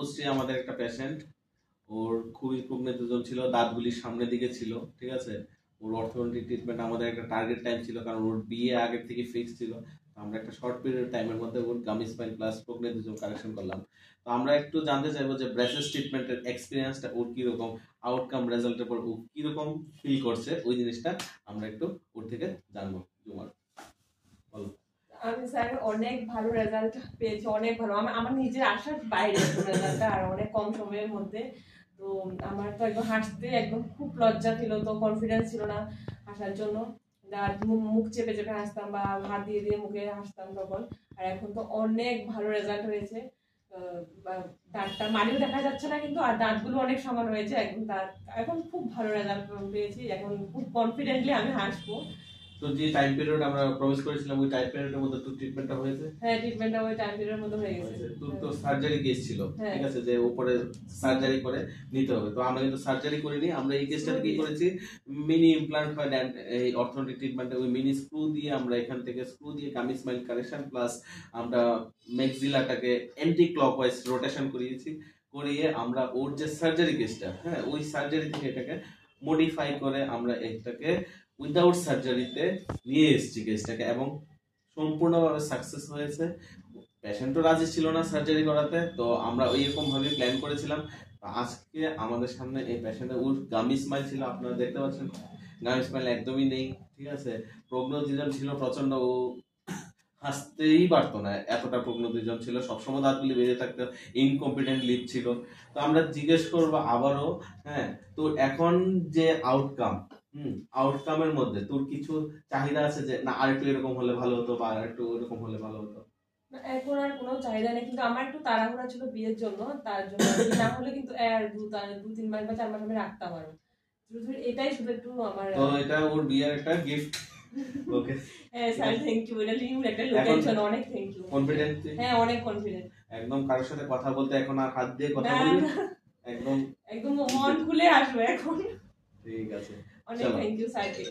রূপশ্রী আমাদের একটা পেশেন্ট, ওর খুবই প্রজ্ঞাযোজন ছিল, দাঁতগুলির সামনের দিকে ছিল, ঠিক আছে। ওর অর্থোডন্টিক ট্রিটমেন্ট আমাদের একটা টার্গেট টাইম ছিল, কারণ ওর বিয়ে আগের থেকে ফিক্স ছিল। আমরা একটা শর্ট পিরিয়ড টাইমের মধ্যে ওর গামি স্পাইন প্লাস প্রজ্ঞাযোজন কারেকশন করলাম। তো আমরা একটু জানতে চাইবো যে ব্রেসেস ট্রিটমেন্টের এক্সপিরিয়েন্সটা ওর কিরকম, আউটকাম রেজাল্টের পর ও কিরকম ফিল করছে, ওই জিনিসটা আমরা একটু ওর থেকে জানবো। জুমার বলো। আমি স্যার অনেক ভালো রেজাল্ট পেয়েছি, অনেক ভালো, আমার নিজের আশার বাইরে রেজাল্টটা, আর অনেক কম সময়ের মধ্যে। তো আমার তো একদম হাসতে একদম খুব লজ্জা ছিল, তো কনফিডেন্স ছিল না হাসার জন্য, মুখ চেপে চেপে হাসতাম বা হাত দিয়ে দিয়ে মুখে হাসতাম তখন। আর এখন তো অনেক ভালো রেজাল্ট হয়েছে, দাঁতটা মাড়িও দেখা যাচ্ছে না কিন্তু, আর দাঁতগুলো অনেক সমান হয়েছে একদম। দাঁত এখন খুব ভালো রেজাল্ট পেয়েছি, এখন খুব কনফিডেন্টলি আমি হাসবো। তো যে টাইম পিরিয়ড আমরা প্রমিস করেছিলাম ওই টাইম পিরিয়ডের মধ্যে তো ট্রিটমেন্টটা হয়েছে? হ্যাঁ, ট্রিটমেন্টটা ওই টাইম পিরিয়ডের মধ্যে হয়ে গেছে। তো সার্জারি কেস ছিল, ঠিক আছে, যে উপরে সার্জারি করে নিতে হবে। তো আমরা কিন্তু সার্জারি করিনি, আমরা এই কেসটাতে কি করেছি, মিনি ইমপ্লান্ট হয় এই অর্থোডন্টিক ট্রিটমেন্টে, ওই মিনি স্ক্রু দিয়ে আমরা এখান থেকে স্ক্রু দিয়ে গামি স্মাইল কারেকশন প্লাস আমরা ম্যাক্সিলাটাকে অ্যান্টি ক্লকওয়াইজ রোটেশন করিয়ে আমরা ওর যে সার্জারি কেসটা, হ্যাঁ, ওই সার্জারি থেকে এটাকে মডিফাই করে আমরা এটাকে উইদাউট সার্জারিতে নিয়ে এসেছি কেসটাকে, এবং সম্পূর্ণভাবে সাকসেস হয়েছে। পেশেন্টও রাজি ছিল না সার্জারি করাতে, তো আমরা ওইরকম ভাবে প্ল্যান করেছিলাম। আজকে আমাদের সামনে এই পেশেন্টের ওর গামি স্মাইল ছিল, আপনারা দেখতে পাচ্ছেন গামি স্মাইল একদমই নেই, ঠিক আছে। প্রজ্ঞাযোজন ছিল প্রচন্ড, ও হাসতেই পারতো না, এতটা প্রজ্ঞাযোজন ছিল, সবসময় দাঁতগুলি বেরিয়ে থাকতো, ইনকম্পিটেন্ট লিপ ছিল। তো আমরা জিজ্ঞেস করবো আবারও, হ্যাঁ, তো এখন যে আউটকামের মধ্যে তোর কিছু চাহিদা আছে যে না আরেকটু এরকম হলে ভালো হতো বা আরেকটু এরকম হলে ভালো হতো? এখন আর কোনো চাহিদা নেই, কিন্তু আমার একটু তাড়াহুড়া ছিল বিয়ের জন্য, তার জন্য না হলে কিন্তু আর 2-3 মাস বা 4 মাস আমি রাখতাম আরো। এটাই শুধু একটু আমার, তো এটা ওর বিয়ের একটা গিফট। ওকে, হ্যাঁ স্যার, থ্যাংক ইউ, এটা লিউ একটা লোকের জন্য অনেক থ্যাংক ইউ। কনফিডেন্ট? হ্যাঁ, অনেক কনফিডেন্ট, একদম কারোর সাথে কথা বলতে এখন আর হাত দিয়ে কথা বলবি, একদম একদম মন খুলে আসবে এখন। ঠিক আছে, অনেক থ্যাংক ইউ স্যারকে।